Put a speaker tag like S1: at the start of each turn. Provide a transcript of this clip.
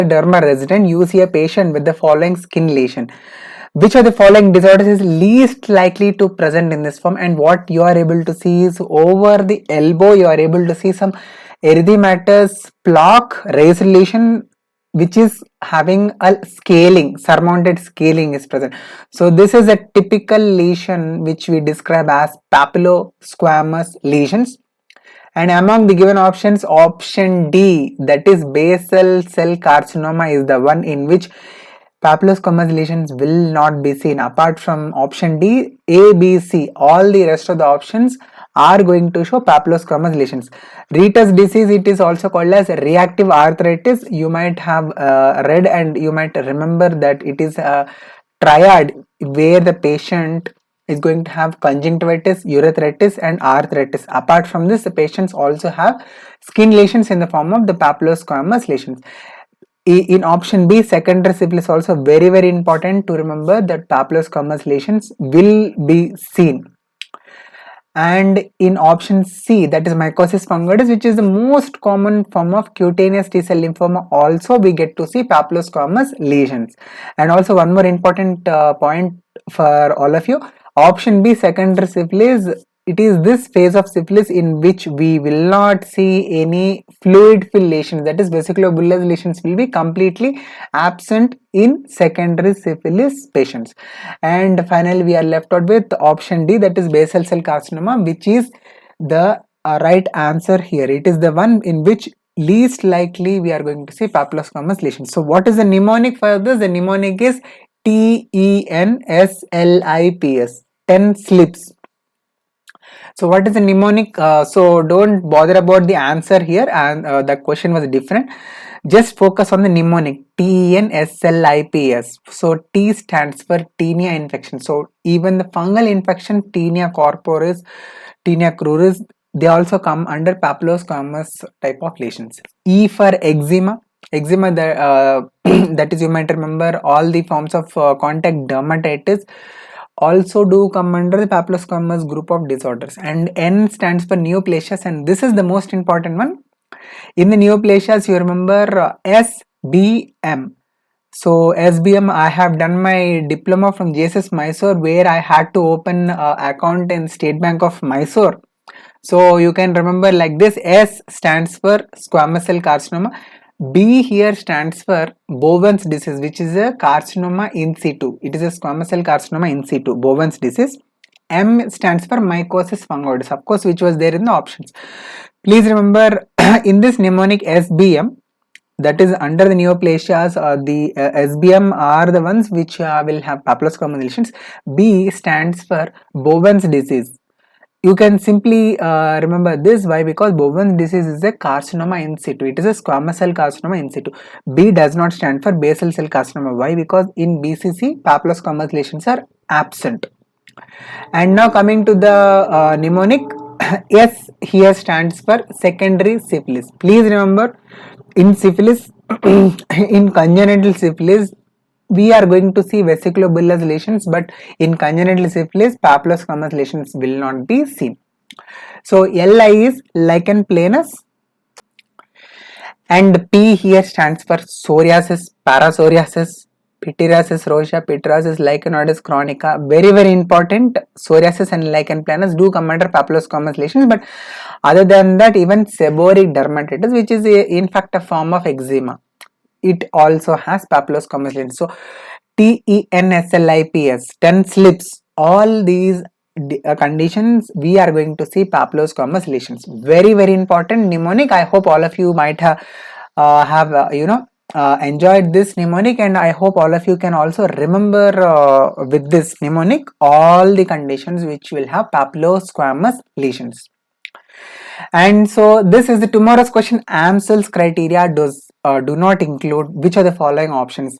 S1: derma resident, you see a patient with the following skin lesion. Which of the following disorders is least likely to present in this form? And what you are able to see is over the elbow, you are able to see some erythematous plaque, raised lesion, which is having a scaling, surmounted scaling is present. So this is a typical lesion which we describe as papulosquamous lesions. And among the given options, option D, that is basal cell carcinoma, is the one in which papulosquamous lesions will not be seen. Apart from option D, A, B, C, all the rest of the options are going to show papulosquamous lesions. Rhetus disease, it is also called as reactive arthritis. You might have read and you might remember that it is a triad where the patient is going to have conjunctivitis, urethritis and arthritis. Apart from this, the patients also have skin lesions in the form of the papulosquamous lesions. In option B, secondary syphilis, also very important to remember that papulosquamous lesions will be seen. And in option C, that is mycosis fungoides, which is the most common form of cutaneous T-cell lymphoma, also we get to see papulosquamous lesions. And also one more important point for all of you, option B, secondary syphilis, it is this phase of syphilis in which we will not see any fluid filled lesions, that is vesiculobullous lesions will be completely absent in secondary syphilis patients. And finally we are left out with option D, that is basal cell carcinoma, which is the right answer here. It is the one in which least likely we are going to see papulosquamous lesions. So what is the mnemonic for this? The mnemonic is TENSLIPS, 10 slips. So what is the mnemonic? So don't bother about the answer here, and the question was different. Just focus on the mnemonic, TENSLIPS. So T stands for tinea infection. So even the fungal infection, tinea corporis, tinea cruris, they also come under papulosquamous type of lesions. E for eczema. Eczema, that is, you might remember all the forms of contact dermatitis also do come under the papulosquamous group of disorders. And N stands for neoplasias, and this is the most important one. In the neoplasias, you remember SBM. So SBM, I have done my diploma from JSS Mysore, where I had to open an account in State Bank of Mysore. So you can remember like this. S stands for squamous cell carcinoma. B here stands for Bowen's disease, which is a carcinoma in situ. It is a squamous cell carcinoma in situ, Bowen's disease. M stands for mycosis fungoides, of course, which was there in the options. Please remember in this mnemonic SBM, that is under the neoplasias, the SBM are the ones which will have papulosquamous lesions. B stands for Bowen's disease. You can simply remember this. Why? Because Bowen's disease is a carcinoma in situ. It is a squamous cell carcinoma in situ. B does not stand for basal cell carcinoma. Why? Because in BCC, papulosquamous lesions are absent. And now coming to the mnemonic, S here stands for secondary syphilis. Please remember, in syphilis, in congenital syphilis, we are going to see vesiculobullous lesions, but in congenital syphilis, papulosquamous lesions will not be seen. So LI is Lichen planus, and P here stands for psoriasis, parapsoriasis, pityriasis rosea, pityriasis lichenoides chronica. Very important. Psoriasis and Lichen planus do come under papulosquamous lesions, but other than that, even seborrheic dermatitis, which is in fact a form of eczema, it also has papulosquamous lesions. So TENSLIPS, 10 slips, all these conditions we are going to see papulosquamous lesions. Very important mnemonic. I hope all of you might have enjoyed this mnemonic, and I hope all of you can also remember with this mnemonic all the conditions which will have papulosquamous lesions. And so this is the tomorrow's question. AIIMS criteria do not include which are the following options: